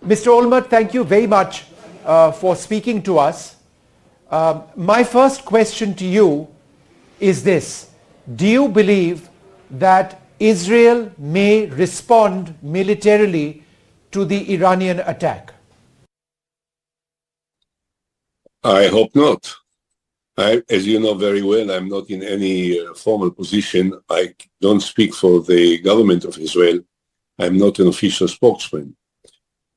Mr. Olmert, thank you very much for speaking to us. My first question to you is this. Do you believe that Israel may respond militarily to the Iranian attack? I hope not. As you know very well, I'm not in any formal position. I don't speak for the government of Israel. I'm not an official spokesman.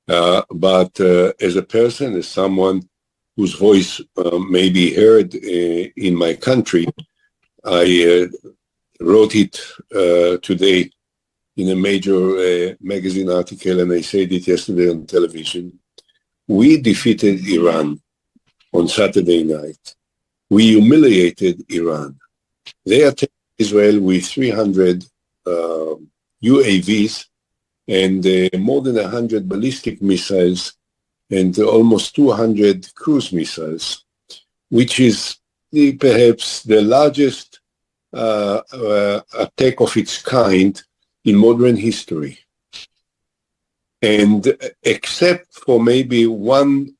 But as a person, as someone whose voice may be heard in my country, I wrote it today in a major magazine article, and I said it yesterday on television. We defeated Iran on Saturday night. We humiliated Iran. They attacked Israel with 300 UAVs and more than 100 ballistic missiles and almost 200 cruise missiles, which is perhaps the largest attack of its kind in modern history. And except for maybe one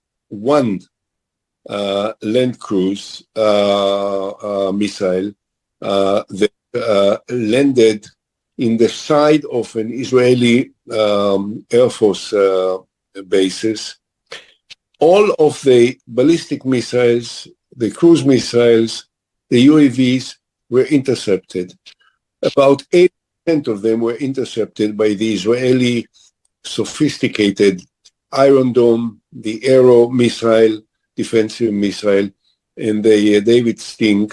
land cruise missile that landed in the side of an Israeli Air Force bases. All of the ballistic missiles, the cruise missiles, the UAVs were intercepted. About 8% of them were intercepted by the Israeli sophisticated Iron Dome, the Arrow missile, defensive missile, and the David Sting,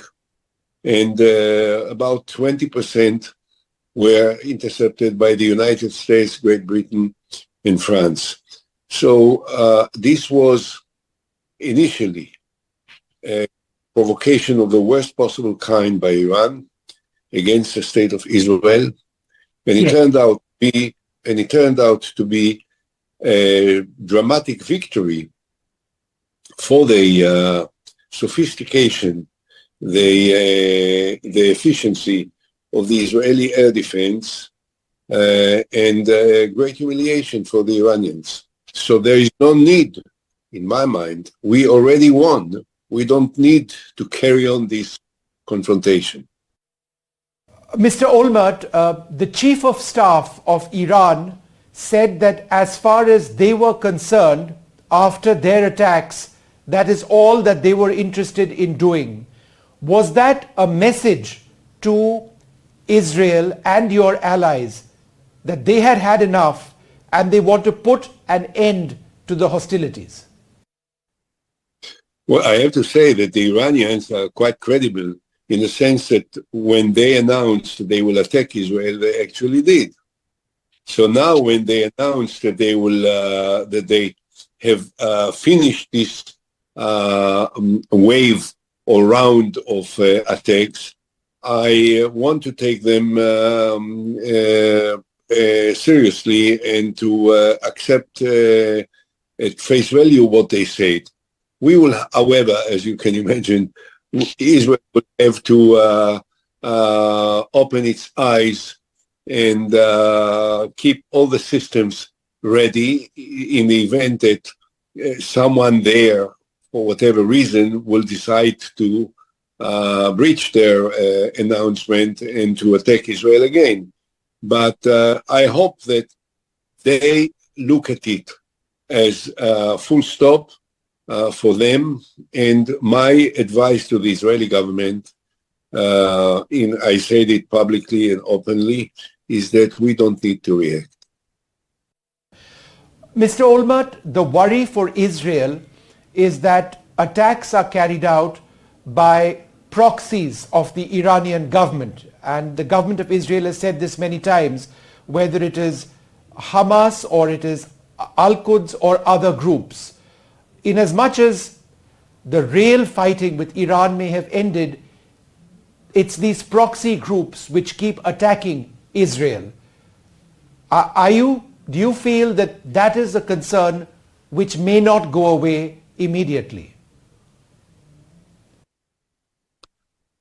and about 20% were intercepted by the United States, Great Britain, and France. So this was initially a provocation of the worst possible kind by Iran against the state of Israel, and it turned out to be a dramatic victory for the sophistication, the efficiency of the Israeli air defense, and great humiliation for the Iranians. So there is no need, in my mind. We already won. We don't need to carry on this confrontation. Mr. Olmert, the chief of staff of Iran said that as far as they were concerned, after their attacks, that is all that they were interested in doing. Was that a message to Israel and your allies that they had had enough and they want to put an end to the hostilities? Well, I have to say that the Iranians are quite credible in the sense that when they announced they will attack Israel, they actually did. So now when they announced that they will, that they have finished this wave or round of attacks, I want to take them seriously and to accept at face value what they said. We will, however, as you can imagine, Israel will have to open its eyes and keep all the systems ready in the event that someone there, for whatever reason, will decide to breach their announcement and to attack Israel again. But I hope that they look at it as a full stop for them. And my advice to the Israeli government, I said it publicly and openly, is that we don't need to react. Mr. Olmert, the worry for Israel is that attacks are carried out by proxies of the Iranian government. And the government of Israel has said this many times, whether it is Hamas or it is Al-Quds or other groups. In as much as the real fighting with Iran may have ended, it's these proxy groups which keep attacking Israel. Do you feel that that is a concern which may not go away immediately?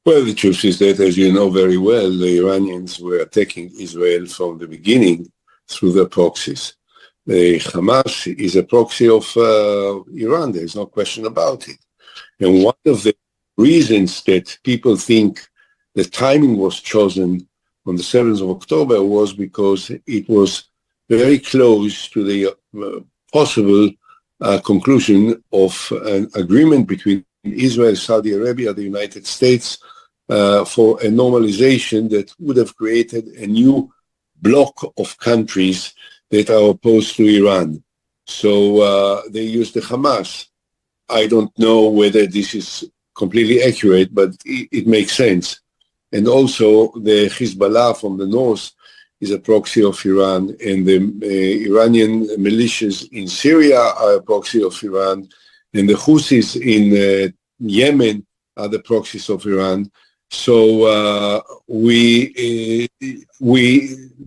Well, the truth is that, as you know very well, the Iranians were attacking Israel from the beginning through their proxies. The Hamas is a proxy of Iran. There's no question about it. And one of the reasons that people think the timing was chosen on the 7th of October was because it was very close to the possible conclusion of an agreement between Israel, Saudi Arabia, the United States, for a normalization that would have created a new bloc of countries that are opposed to Iran. So they used the Hamas. I don't know whether this is completely accurate, but it makes sense. And also the Hezbollah from the north is a proxy of Iran, and the Iranian militias in Syria are a proxy of Iran, and the Houthis in Yemen are the proxies of Iran. So we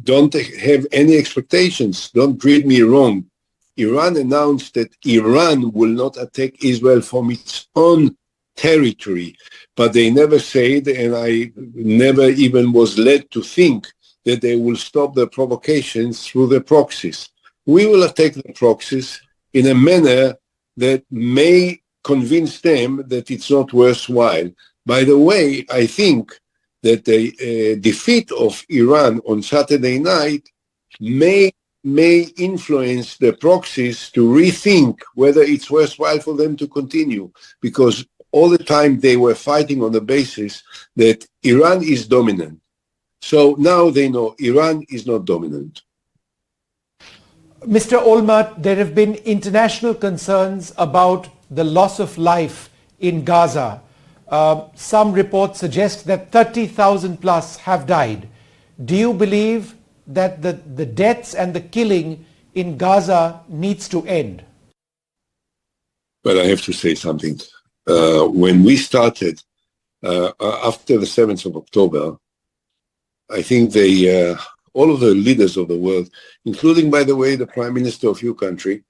don't have any expectations. Don't read me wrong. Iran announced that Iran will not attack Israel from its own territory, but they never said, and I never even was led to think that they will stop the provocations through the proxies. We will attack the proxies in a manner that may convince them that it's not worthwhile. By the way, I think that the defeat of Iran on Saturday night may influence the proxies to rethink whether it's worthwhile for them to continue, because all the time they were fighting on the basis that Iran is dominant. So now they know Iran is not dominant. Mr. Olmert, there have been international concerns about the loss of life in Gaza. Some reports suggest that 30,000 plus have died. Do you believe that the deaths and the killing in Gaza needs to end? Well, I have to say something. When we started, after the 7th of October, I think all of the leaders of the world, including, by the way, the Prime Minister of your country,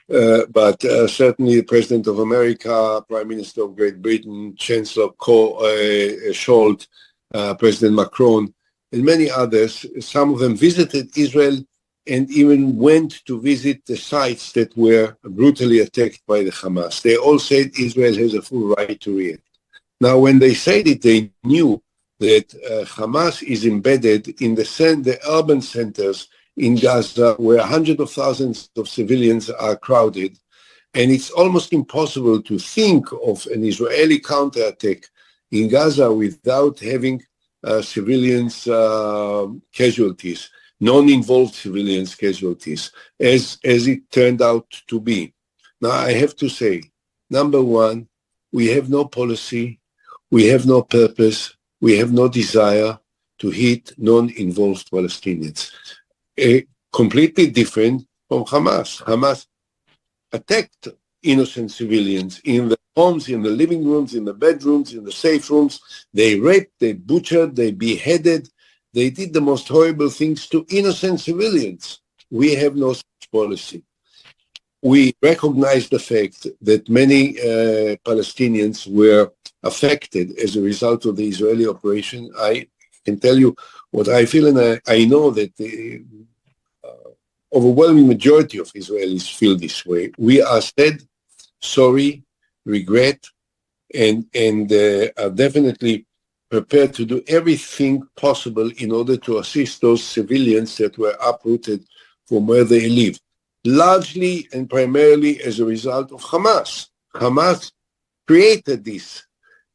but certainly the President of America, Prime Minister of Great Britain, Chancellor Scholz, President Macron, and many others, some of them visited Israel and even went to visit the sites that were brutally attacked by the Hamas. They all said Israel has a full right to react. Now, when they said it, they knew that Hamas is embedded in the urban centers in Gaza, where hundreds of thousands of civilians are crowded. And it's almost impossible to think of an Israeli counterattack in Gaza without having civilians casualties, non-involved civilians casualties, as it turned out to be. Now, I have to say, number one, we have no policy, we have no purpose, we have no desire to hit non-involved Palestinians. Completely different from Hamas. Hamas attacked innocent civilians in the homes, in the living rooms, in the bedrooms, in the safe rooms. They raped, they butchered, they beheaded. They did the most horrible things to innocent civilians. We have no such policy. We recognize the fact that many Palestinians were affected as a result of the Israeli operation. I can tell you what I feel, and I know that the overwhelming majority of Israelis feel this way. We are sad, sorry, regret, and are definitely prepared to do everything possible in order to assist those civilians that were uprooted from where they live, largely and primarily as a result of Hamas. Hamas created this,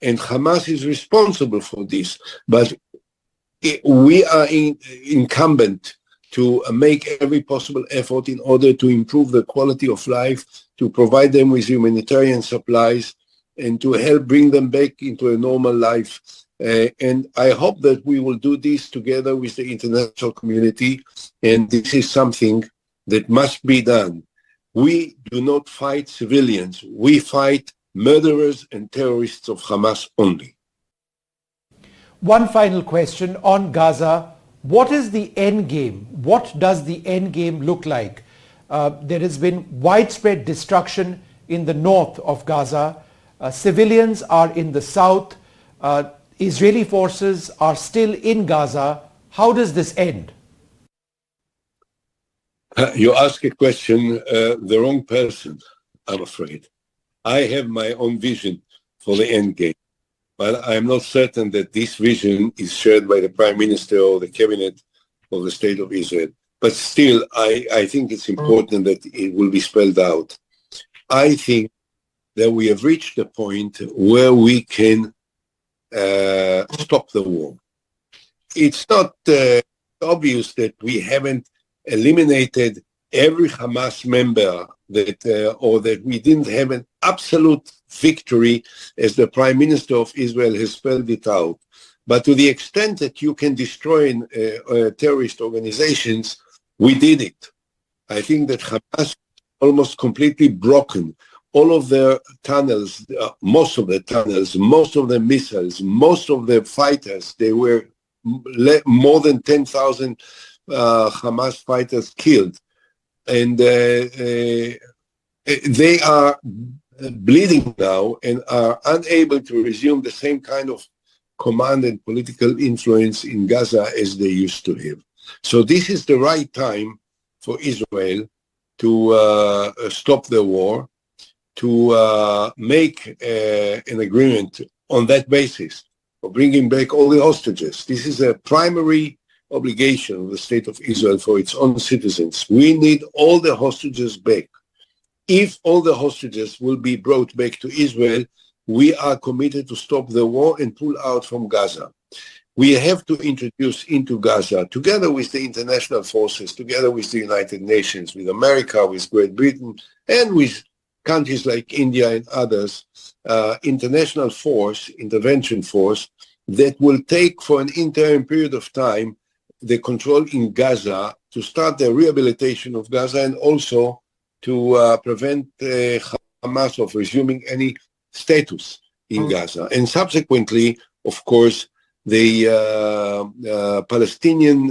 and Hamas is responsible for this. But we are incumbent to make every possible effort in order to improve the quality of life, to provide them with humanitarian supplies, and to help bring them back into a normal life. And I hope that we will do this together with the international community, and this is something that must be done. We do not fight civilians. We fight murderers and terrorists of Hamas only. One final question on Gaza. What is the end game? What does the end game look like? There has been widespread destruction in the north of Gaza. Civilians are in the south. Israeli forces are still in Gaza. How does this end? You ask a question, the wrong person, I'm afraid. I have my own vision for the end game, but I'm not certain that this vision is shared by the Prime Minister or the Cabinet of the State of Israel. But still, I think it's important that it will be spelled out. I think that we have reached a point where we can stop the war. It's not obvious that we haven't eliminated every Hamas member that, or that we didn't have an absolute victory, as the Prime Minister of Israel has spelled it out. But to the extent that you can destroy terrorist organizations, we did it. I think that Hamas almost completely broken all of their tunnels, most of the tunnels, most of the missiles, most of the fighters. They were more than 10,000 Hamas fighters killed. And they are bleeding now and are unable to resume the same kind of command and political influence in Gaza as they used to have. So this is the right time for Israel to stop the war, to make an agreement on that basis for bringing back all the hostages. This is a primary obligation of the State of Israel for its own citizens. We need all the hostages back. If all the hostages will be brought back to Israel, we are committed to stop the war and pull out from Gaza. We have to introduce into Gaza, together with the international forces, together with the United Nations, with America, with Great Britain, and with countries like India and others, international force, intervention force, that will take for an interim period of time the control in Gaza to start the rehabilitation of Gaza and also to prevent Hamas of resuming any status in Gaza. And subsequently, of course, the Palestinian,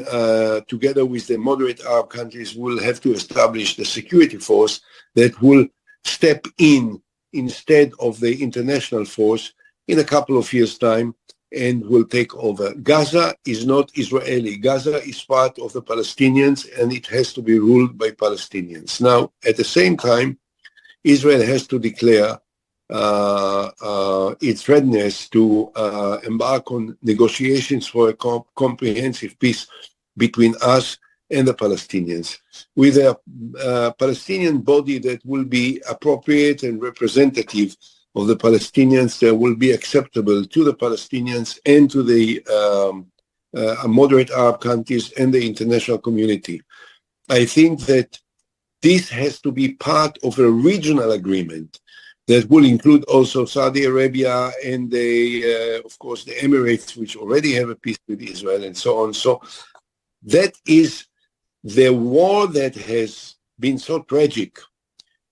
together with the moderate Arab countries, will have to establish the security force that will step in instead of the international force in a couple of years' time and will take over. Gaza is not Israeli. Gaza is part of the Palestinians and it has to be ruled by Palestinians. Now, at the same time, Israel has to declare its readiness to embark on negotiations for a comprehensive peace between us and the Palestinians, with a Palestinian body that will be appropriate and representative of the Palestinians, that will be acceptable to the Palestinians and to the moderate Arab countries and the international community. I think that this has to be part of a regional agreement that will include also Saudi Arabia and of course, the Emirates, which already have a peace with Israel and so on. So that is the war that has been so tragic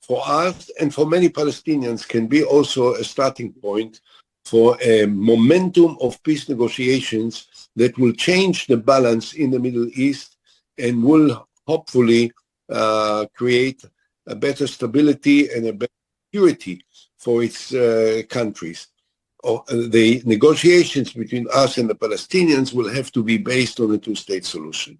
for us and for many Palestinians can be also a starting point for a momentum of peace negotiations that will change the balance in the Middle East and will hopefully create a better stability and a better security for its countries. The negotiations between us and the Palestinians will have to be based on a two-state solution.